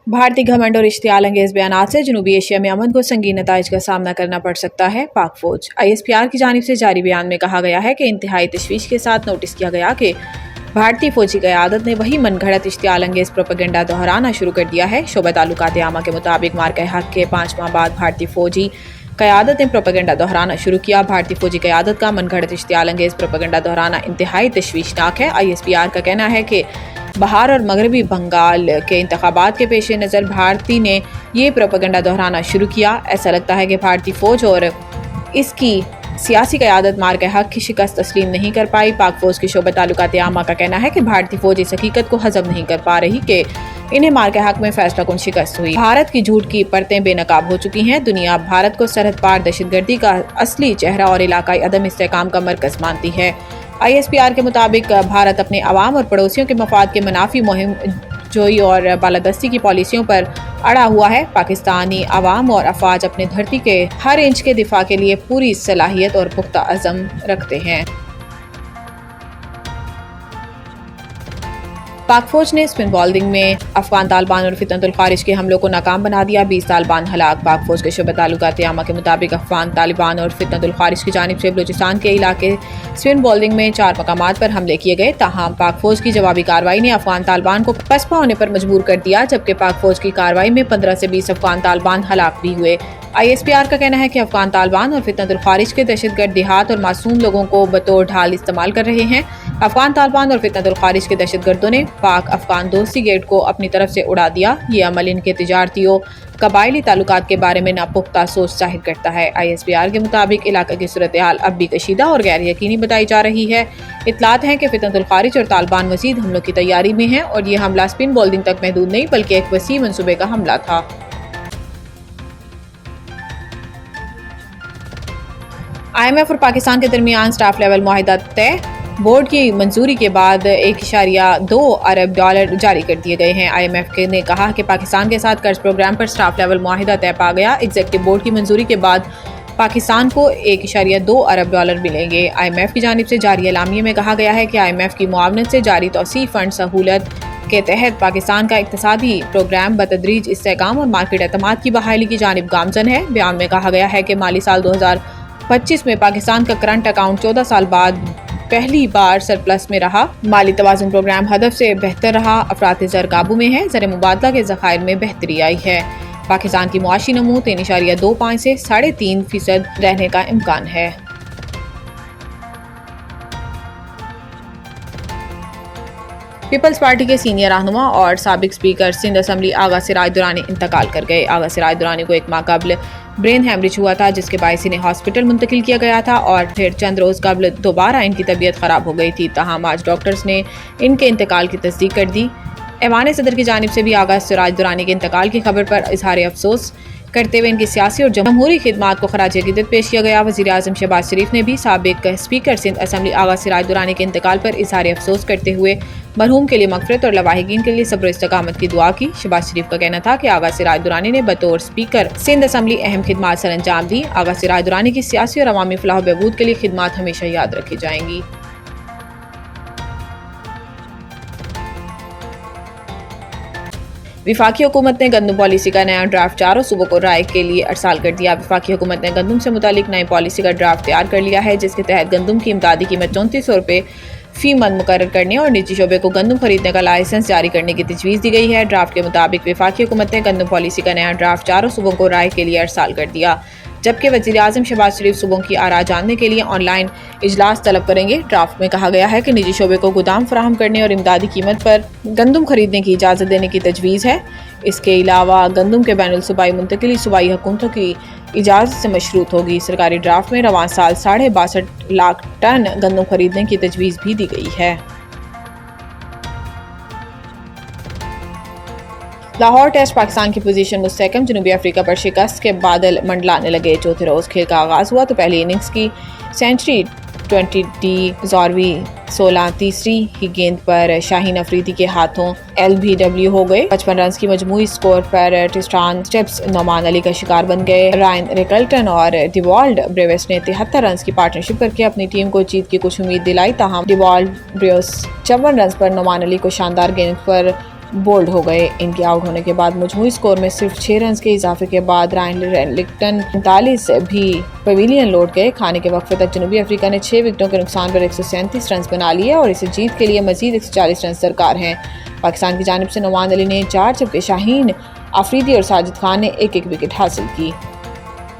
भारतीय घमंड और इश्तियाल अंगेज बयानात से जनूबी एशिया में अमन को संगीन नताइज का सामना करना पड़ सकता है। पाक फौज ISPR की जानिब से जारी बयान में कहा गया है कि इंतहाई तशवीश के साथ नोटिस किया गया कि भारतीय फौजी क़यादत ने वही मनगढ़ंत इश्तियाल अंगेज प्रोपेगेंडा दोहराना शुरू कर दिया है। शोबा ताल्लुकात आमा के मुताबिक मार्का हक के 5 माह बाद भारतीय फौजी क़यादत ने प्रोपेगेंडा दोहराना शुरू किया। भारतीय फौजी क़यादत का मनगढ़ंत इश्तियाल अंगेज प्रोपेगेंडा दोहराना इंतहाई तशवीशनाक है। ISPR का कहना है कि बहार और मगरबी बंगाल के इंतखाबात के पेश नज़र भारती ने ये प्रोपेगेंडा दोहराना शुरू किया। ऐसा लगता है कि भारतीय फ़ौज और इसकी सियासी क़यादत मार्के हक की शिकस्त तस्लीम नहीं कर पाई। पाक फ़ौज की शोबा ताल्लुकात आमा का कहना है कि भारतीय फ़ौज इस हकीकत को हज़म नहीं कर पा रही कि इन्हें मार्के हक में फैसला कुन शिकस्त हुई। भारत की झूठ की परतें बेनकाब हो चुकी हैं। दुनिया भारत को सरहद पार दहशतगर्दी का असली चेहरा और इलाकाई अदम इस्तेहकाम का मरकज़ मानती है। ISPR के मुताबिक भारत अपने अवाम और पड़ोसियों के मफाद के मनाफी मुहिम जोई और बालादस्ती की पॉलिसियों पर अड़ा हुआ है। पाकिस्तानी अवाम और अफवाज अपने धरती के हर इंच के दिफा के लिए पूरी सलाहियत और पुख्ता अज़म रखते हैं। पाक फौज ने स्पिन बॉलिंग में अफगान तालिबान और फितनतुल खारिज के हमलों को नाकाम बना दिया। 20 तालिबान हलाक। पाक फौज के शोबा ताल्लुकात आमा के मुताबिक अफगान तालिबान और फितनतुल खारिज की जानिब से बलूचिस्तान के इलाके स्पिन बॉलिंग में 4 मकामात पर हमले किए गए। ताहम पाक फौज की जवाबी कार्रवाई ने अफगान तालिबान को पसपा होने पर मजबूर कर दिया, जबकि पाक फौज की कार्रवाई में 15 से 20 अफगान तालिबान हलाक भी हुए। ISPR का कहना है कि अफगान तालिबान और फितनतुल खारिज के दहशतगर्द देहात और मासूम लोगों को बतौर ढाल इस्तेमाल कर रहे हैं। अफगान तालिबान और फितनतुल खारिज के दहशतगर्दों ने पाक अफगान दोस्ती गेट को अपनी तरफ से उड़ा दिया। ये अमल इनके तिजारतियों कबायली ताल्लुकात के बारे में नापुख्ता सोच जाहिर करता है। ISPR के मुताबिक इलाके की सूरत हाल अब भी कशीदा और गैर यकीनी बताई जा रही है। इत्तलात हैं कि फितनतुल खारिज और तालिबान मजीद हमलों की तैयारी में हैं और ये हमला स्पिन बॉलिंग तक महदूद नहीं बल्कि एक वसी मंसूबे का हमला था। IMF और पाकिस्तान के दरमियान स्टाफ लेवल मुआहिदा तय। बोर्ड की मंजूरी के बाद $1.2 अरब जारी कर दिए गए हैं। IMF ने कहा कि पाकिस्तान के साथ कर्ज प्रोग्राम पर स्टाफ लेवल मुआहिदा तय पा गया। एग्जीक्यूटिव बोर्ड की मंजूरी के बाद पाकिस्तान को $1.2 अरब मिलेंगे। IMF की जानिब से जारी एलामिये में कहा गया है कि IMF की मुआवनत से जारी तौसीफ फंड सहूलत के तहत पाकिस्तान का इक्तसादी प्रोग्राम बतदरीज इस्तेहकाम और मार्केट एतमाद की बहाली की जानिब गामजन है। बयान में कहा गया है कि माली साल 2025 में पाकिस्तान का करंट अकाउंट 14 साल बाद पहली बार सरप्लस में रहा। माली तवाज़ुन प्रोग्राम हदफ से बेहतर रहा। अफरात ज़र काबू में है। ज़र मुबादला के ज़खायर में बेहतरी आई है। पाकिस्तान की मुआशी नमू 3.25 से 3.5% रहने का इम्कान है। पीपल्स पार्टी के सीनियर रहनुमा और साबिक स्पीकर सिंध असम्बली आगा सिराज दुरानी इंतकाल कर गए। आगा सिराज दुरानी को 1 माह कबल ब्रेन हैमरेज हुआ था, जिसके बायस इन्हें हॉस्पिटल मुंतकिल किया गया था और फिर चंद रोज़ कबल दोबारा इनकी तबीयत ख़राब हो गई थी। ताहम आज डॉक्टर्स ने इनके इंतकाल की तस्दीक कर दी। ऐवान सदर की जानिब से भी आगा सिराज दुरानी के इंतकाल की खबर पर इजहार अफसोस करते हुए इनकी सियासी और जमहूरी खिदमात को खराज अकीदत पेश किया गया। वज़ीर आज़म शहबाज शरीफ ने भी साबिक स्पीकर सिंध असम्बली आगा सिराज दुरानी के इंतकाल पर इजहार अफसोस करते हुए मरहूम के लिए मग़फ़िरत और लवाहिकीन के लिए सब्र इस्तकामत की दुआ की। शहबाज शरीफ का कहना था कि आगा सिराज दुरानी ने बतौर स्पीकर सिंध असम्बली अहम खिदमात सर अंजाम दी। आगा सिराज दुरानी की सियासी और अवामी फलाह बहबूद के लिए खिदमात हमेशा याद रखी जाएंगी। वफाकी हुकूमत ने गंदम पॉलिसी का नया ड्राफ्ट 4 सूबों को राय के लिए अरसाल कर दिया। वफाकी हुकूमत ने गंदम से मुतालिक नई पॉलिसी का ड्राफ्ट तैयार कर लिया है, जिसके तहत गंदम की इमदादी कीमत 3400 रुपये फी मन मुकर्रर करने और निजी शोबे को गंदम खरीदने का लाइसेंस जारी करने की तजवीज़ दी गई है। ड्राफ्ट के मुताबिक वफाकी हुकूमत ने गंदम पॉलिसी का नया ड्राफ्ट 4 सूबों को राय के लिए अरसाल कर दिया, जबकि वज़ीर आज़म शहबाज शरीफ सूबों की आरा जानने के लिए ऑनलाइन इजलास तलब करेंगे। ड्राफ्ट में कहा गया है कि निजी शोबे को गोदाम फराहम करने और इमदादी कीमत पर गंदम खरीदने की इजाज़त देने की तजवीज़ है। इसके अलावा गंदम के बैनुल सूबाई मुंतकिली सूबाई हुकूमतों की इजाज़त से मशरूत होगी। सरकारी ड्राफ्ट में रवां साल 62.5 लाख टन गंदम खरीदने की तजवीज़ भी दी गई है। लाहौर टेस्ट पाकिस्तान की पोजीशन मुस्तहकम। जनूबी अफ्रीका पर शिकस्त के बादल मंडलाने लगे। चौथे रोज़ खेल का आगाज़ हुआ तो पहली इनिंग्स की सेंचुरी 20 ज़ॉरवी 16 तीसरी ही गेंद पर शाहीन अफरीदी के हाथों LBW हो गए। 55 रन की मजमूई स्कोर पर ट्रिस्टान स्टेप्स नोमान अली का शिकार बन गए। रायन रिकल्टन और डिवॉल्ड ब्रेवेस ने 73 रन की पार्टनरशिप करके अपनी टीम को जीत की कुछ उम्मीद दिलाई। ताहम डिवॉल्ड ब्रेवेस 54 रन पर नोमान अली को शानदार गेंद पर بولڈ ہو گئے۔ ان کے آؤٹ ہونے کے بعد مجموعی سکور میں صرف 6 رنز کے اضافے کے بعد رائن لکٹن 39 بھی پویلین لوٹ گئے۔ کھانے کے وقفے تک جنوبی افریقہ نے 6 وکٹوں کے نقصان پر 137 رنز بنا لیے اور اسے جیت کے لیے مزید 140 رنز درکار ہیں۔ پاکستان کی جانب سے نعمان علی نے 4 جبکہ شاہین افریدی اور ساجد خان نے ایک ایک وکٹ حاصل کی۔